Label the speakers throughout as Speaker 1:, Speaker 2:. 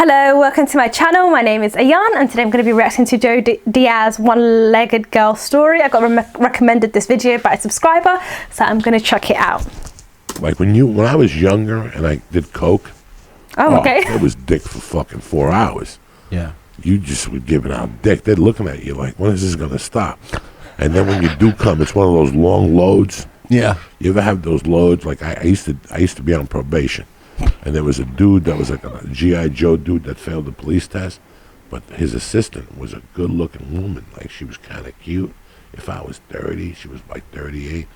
Speaker 1: Hello, welcome to my channel. My name is Ayan and today I'm going to be reacting to Joe Diaz One-Legged Girl Story. I got recommended this video by a subscriber, so I'm going to check it out.
Speaker 2: Like when I was younger and I did coke,
Speaker 1: okay.
Speaker 2: It was dick for fucking 4 hours.
Speaker 3: Yeah.
Speaker 2: You just were giving out dick. They're looking at you like, when is this going to stop? And then when you do come, it's one of those long loads.
Speaker 3: Yeah.
Speaker 2: You ever have those loads? Like I used to be on probation. And there was a dude that was like a G.I. Joe dude that failed the police test, but his assistant was a good-looking woman. Like, she was kind of cute. If I was 30, she was like 38.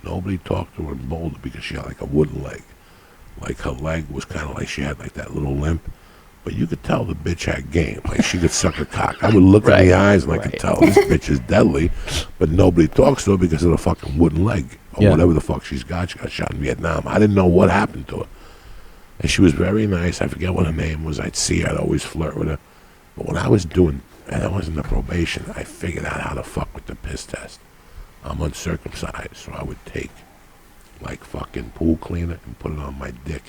Speaker 2: Nobody talked to her in Boulder because she had like a wooden leg. Like, her leg was kind of like she had like that little limp. But you could tell the bitch had game. Like, she could suck a cock. I would look in the eyes and I could tell this bitch is deadly, but nobody talks to her because of the fucking wooden leg. Or whatever the fuck she's got. She got shot in Vietnam. I didn't know what happened to her. And she was very nice. I forget what her name was. I'd see her. I'd always flirt with her. But when I was in the probation, I figured out how to fuck with the piss test. I'm uncircumcised, so I would take, like, fucking pool cleaner and put it on my dick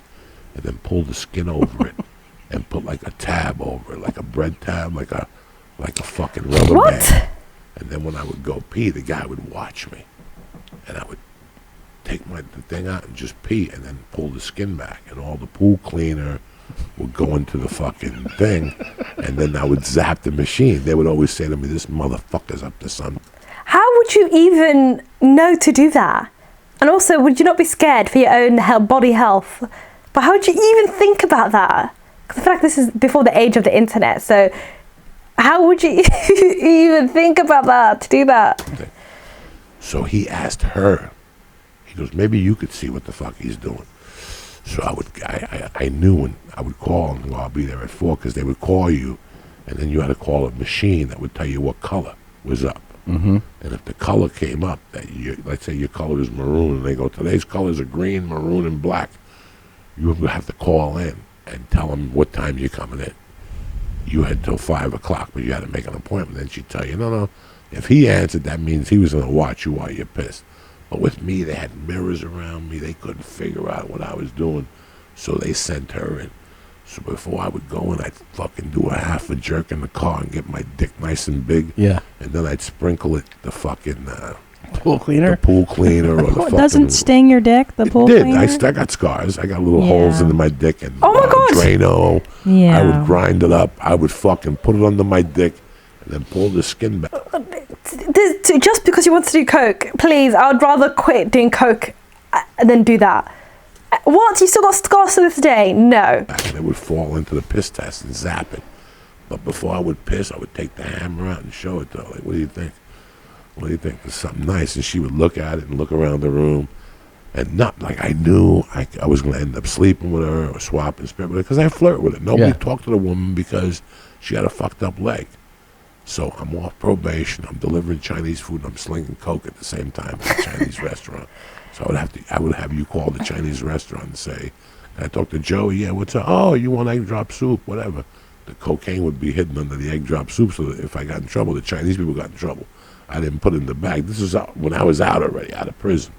Speaker 2: and then pull the skin over it and put, like, a tab over it, like a bread tab, like a fucking rubber band. And then when I would go pee, the guy would watch me. And I would take the thing out and just pee and then pull the skin back, and all the pool cleaner would go into the fucking thing, and then I would zap the machine. They would always say to me, "This motherfucker's up to something."
Speaker 1: How would you even know to do that? And also, would you not be scared for your own body health? But how would you even think about that? Because I feel like this is before the age of the internet, so how would you even think about that, to do that?
Speaker 2: Okay. So he asked her. He goes, maybe you could see what the fuck he's doing. So I knew when I would call and go, I'll be there at 4, because they would call you, and then you had to call a machine that would tell you what color was up. Mm-hmm. And if the color came up, let's say your color is maroon, and they go, today's colors are green, maroon, and black, you would have to call in and tell them what time you're coming in. You had till 5 o'clock, but you had to make an appointment. Then she'd tell you, no. If he answered, that means he was going to watch you while you're pissed. But with me, they had mirrors around me. They couldn't figure out what I was doing, so they sent her in. So before I would go in, I'd fucking do a half a jerk in the car and get my dick nice and big.
Speaker 3: Yeah.
Speaker 2: And then I'd sprinkle it the fucking
Speaker 3: pool cleaner.
Speaker 2: The pool cleaner or the fucking.
Speaker 4: Doesn't sting your dick. The pool cleaner.
Speaker 2: I got scars. I got little holes into my dick and
Speaker 1: oh my God.
Speaker 2: Drano.
Speaker 4: Yeah.
Speaker 2: I would grind it up. I would fucking put it under my dick and then pull the skin back.
Speaker 1: Just because you want to do coke, please, I would rather quit doing coke than do that. What? You still got scars to this day? No.
Speaker 2: And it would fall into the piss test and zap it. But before I would piss, I would take the hammer out and show it to her. Like, what do you think? What do you think? There's something nice. And she would look at it and look around the room. And not like I knew I was going to end up sleeping with her or swapping spirit with her, because I flirt with her. Nobody talked to the woman because she had a fucked up leg. So I'm off probation. I'm delivering Chinese food, and I'm slinging coke at the same time at a Chinese restaurant. So I would have you call the Chinese restaurant and say, "Can I talk to Joey? Yeah, what's up? Oh, you want egg drop soup? Whatever." The cocaine would be hidden under the egg drop soup, so that if I got in trouble, the Chinese people got in trouble. I didn't put it in the bag. This was when I was out already, out of prison.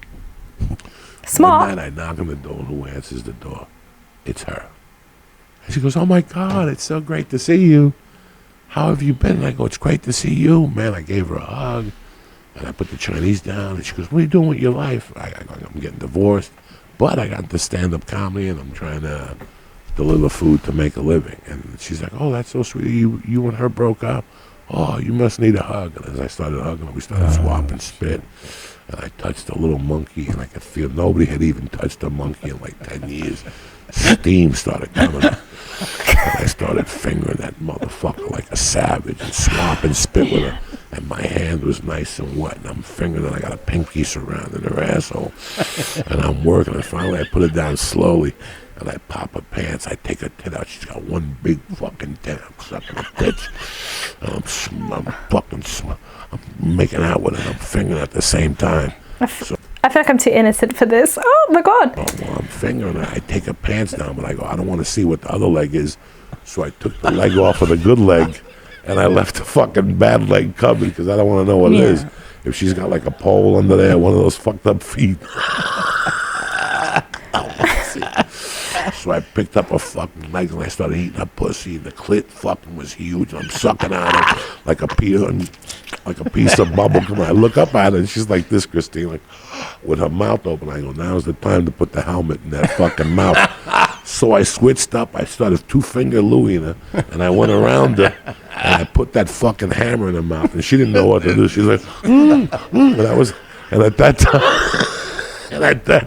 Speaker 1: Smart.
Speaker 2: One night I knock on the door, and who answers the door? It's her. And she goes, "Oh my God, it's so great to see you. How have you been?" And I go, "It's great to see you." Man, I gave her a hug, and I put the Chinese down, and she goes, "What are you doing with your life?" I'm getting divorced, but I got into stand-up comedy, and I'm trying to deliver food to make a living. And she's like, "Oh, that's so sweet. You and her broke up? Oh, you must need a hug." And as I started hugging her, we started swapping spit, and I touched a little monkey, and I could feel nobody had even touched a monkey in like 10 years. Steam started coming up. And I started fingering that motherfucker like a savage and swapping spit with her. And my hand was nice and wet, and I'm fingering it. I got a pinky surrounding her asshole. And I'm working, and finally I put it down slowly, and I pop her pants. I take her tit out. She's got one big fucking tit. I'm sucking her tits. And I'm making out with her, and I'm fingering at the same time.
Speaker 1: I feel like I'm too innocent for this. Oh my God.
Speaker 2: Well, I'm fingering her. I take her pants down, but I go, I don't want to see what the other leg is. So I took the leg off of the good leg, and I left the fucking bad leg covered because I don't want to know what it is. If she's got like a pole under there, one of those fucked up feet. I don't want to see. So I picked up a fucking leg and I started eating her pussy. The clit fucking was huge. I'm sucking on it like a piece of bubble gum. I look up at her and she's like this, Christine, like with her mouth open. I go, now's the time to put the helmet in that fucking mouth. So I switched up. I started 2-finger Louie-ing her, and I went around her, and I put that fucking hammer in her mouth, and she didn't know what to do. She's like, and at that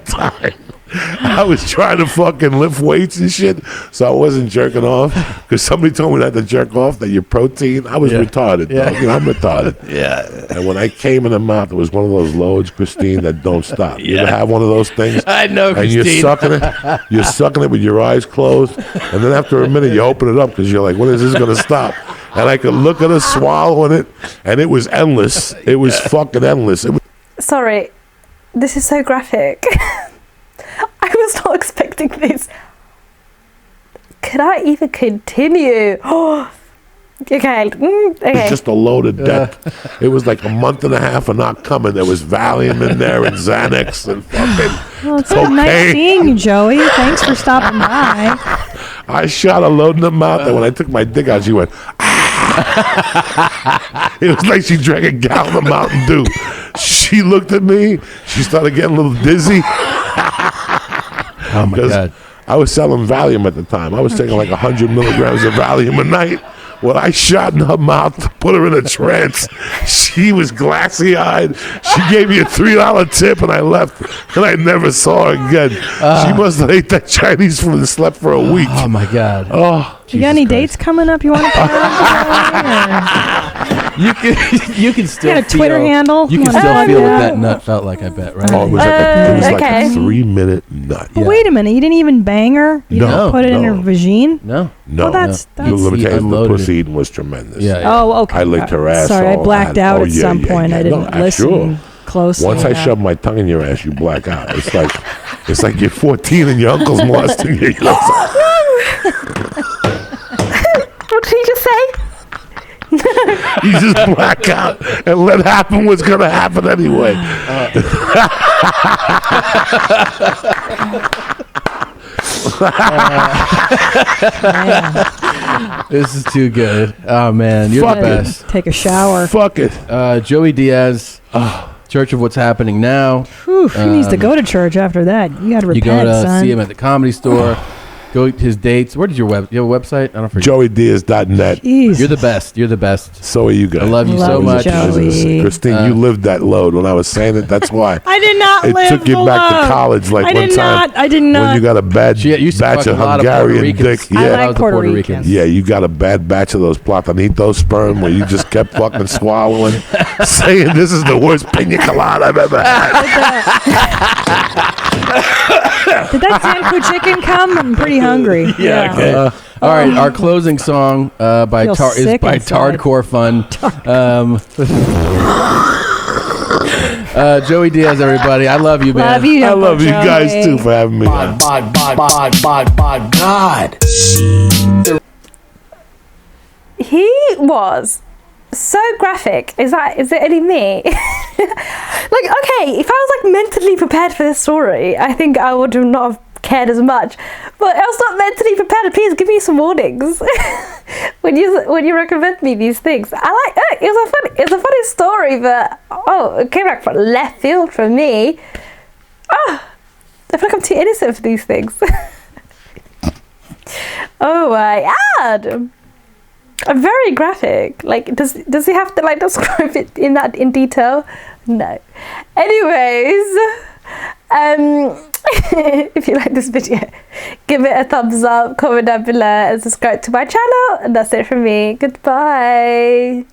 Speaker 2: time, I was trying to fucking lift weights and shit, so I wasn't jerking off, because somebody told me not to jerk off, that your protein, I was retarded, dog. You know, I'm retarded.
Speaker 3: Yeah.
Speaker 2: And when I came in the mouth, it was one of those loads, Christine, that don't stop. You ever have one of those things?
Speaker 3: I know, Christine.
Speaker 2: And you're sucking it with your eyes closed, and then after a minute, you open it up, because you're like, when is this going to stop? And I could look at her swallowing it, and it was endless. It was fucking endless.
Speaker 1: Sorry, this is so graphic. I was not expecting this. Could I even continue? Oh, okay.
Speaker 2: It was just a load of death. It was like a month and a half of not coming. There was Valium in there and Xanax and fucking
Speaker 4: Well, it's been nice seeing you, Joey. Thanks for stopping by.
Speaker 2: I shot a load in the mouth, and when I took my dick out, she went, ah! It was like she drank a gallon of Mountain Dew. She looked at me. She started getting a little dizzy.
Speaker 3: Oh, my God.
Speaker 2: I was selling Valium at the time. I was taking like 100 milligrams of Valium a night. When I shot in her mouth to put her in a trance, she was glassy-eyed. She gave me a $3 tip, and I left, and I never saw her again. She must have ate that Chinese food and slept for a week.
Speaker 3: Oh, my God.
Speaker 2: Oh,
Speaker 4: You got any dates coming up you want to put
Speaker 3: You can still
Speaker 4: got a Twitter handle?
Speaker 3: You can
Speaker 4: Wanna
Speaker 3: still
Speaker 4: plug
Speaker 3: feel
Speaker 4: that?
Speaker 3: what that nut felt like, I bet, right?
Speaker 2: it was like
Speaker 1: okay.
Speaker 2: a 3-minute nut.
Speaker 4: But wait a minute, you didn't even bang her? You
Speaker 2: No,
Speaker 4: didn't put it in her
Speaker 2: no.
Speaker 4: vagine?
Speaker 3: No.
Speaker 2: No,
Speaker 4: Well, that's
Speaker 2: let me tell you, the
Speaker 3: unloaded
Speaker 2: pussy eating was tremendous.
Speaker 3: Yeah, yeah.
Speaker 4: Oh, okay.
Speaker 2: I licked her ass.
Speaker 4: Sorry, I
Speaker 2: all
Speaker 4: blacked
Speaker 2: hot.
Speaker 4: out
Speaker 2: Oh,
Speaker 4: at
Speaker 2: yeah,
Speaker 4: some
Speaker 2: yeah,
Speaker 4: point.
Speaker 2: yeah.
Speaker 4: I didn't
Speaker 2: No,
Speaker 4: listen
Speaker 2: sure.
Speaker 4: closely.
Speaker 2: Once I
Speaker 4: enough.
Speaker 2: shove my tongue in your ass, you black out. It's like you're 14 and your uncle's molesting you.
Speaker 1: What did he just say?
Speaker 2: You just black out and let happen what's gonna happen anyway.
Speaker 3: This is too good. Oh, man. You're
Speaker 2: Fuck
Speaker 3: the
Speaker 2: it.
Speaker 3: best.
Speaker 4: Take a shower.
Speaker 2: Fuck it.
Speaker 3: Joey Diaz, Church of What's Happening Now.
Speaker 4: Whew, he needs to go to church after that. You got to repent,
Speaker 3: You go to
Speaker 4: son.
Speaker 3: see him at the Comedy Store. Go his dates. Where did you have a website? I don't forget.
Speaker 2: JoeyDiaz.net.
Speaker 4: Jeez.
Speaker 3: You're the best. You're the best.
Speaker 2: So are you guys.
Speaker 3: I love you so
Speaker 4: Love you,
Speaker 3: much.
Speaker 4: Joey.
Speaker 2: Christine, you lived that load when I was saying it. That's why.
Speaker 4: I did not
Speaker 2: It
Speaker 4: live
Speaker 2: took you
Speaker 4: the
Speaker 2: back to
Speaker 4: love.
Speaker 2: college like
Speaker 4: I
Speaker 2: one
Speaker 4: did
Speaker 2: time.
Speaker 4: not. I did not.
Speaker 2: When you got a bad
Speaker 3: She used to
Speaker 2: batch
Speaker 3: fuck
Speaker 2: of
Speaker 3: a lot of Puerto
Speaker 2: Hungarian
Speaker 3: Ricans.
Speaker 2: dick.
Speaker 4: I
Speaker 2: Yeah.
Speaker 4: like
Speaker 3: was the
Speaker 4: Puerto
Speaker 3: Puerto
Speaker 4: Ricans.
Speaker 2: Yeah, you got a bad batch of those platanitos sperm where you just kept fucking swallowing, saying this is the worst pina colada I've ever had.
Speaker 4: Did that Zanku chicken come? I'm pretty hungry.
Speaker 3: Yeah. Okay. All right. Our closing song is by Tardcore Fun. Joey Diaz, everybody. I love you, man.
Speaker 4: Love you.
Speaker 2: I love you
Speaker 4: Joey.
Speaker 2: guys too for having me on.
Speaker 5: God.
Speaker 1: He was so graphic. Is it only me? Like, okay, if I was like mentally prepared for this story, I think I would have not have cared as much. But I was not mentally prepared. Please give me some warnings when you recommend me these things. I like it's a funny story, but it came back from left field for me. I feel like I'm too innocent for these things. Oh my God. I'm very graphic. Like, does he have to like describe it in detail? No. Anyways, if you like this video, give it a thumbs up, comment down below, and subscribe to my channel. And that's it from me. Goodbye.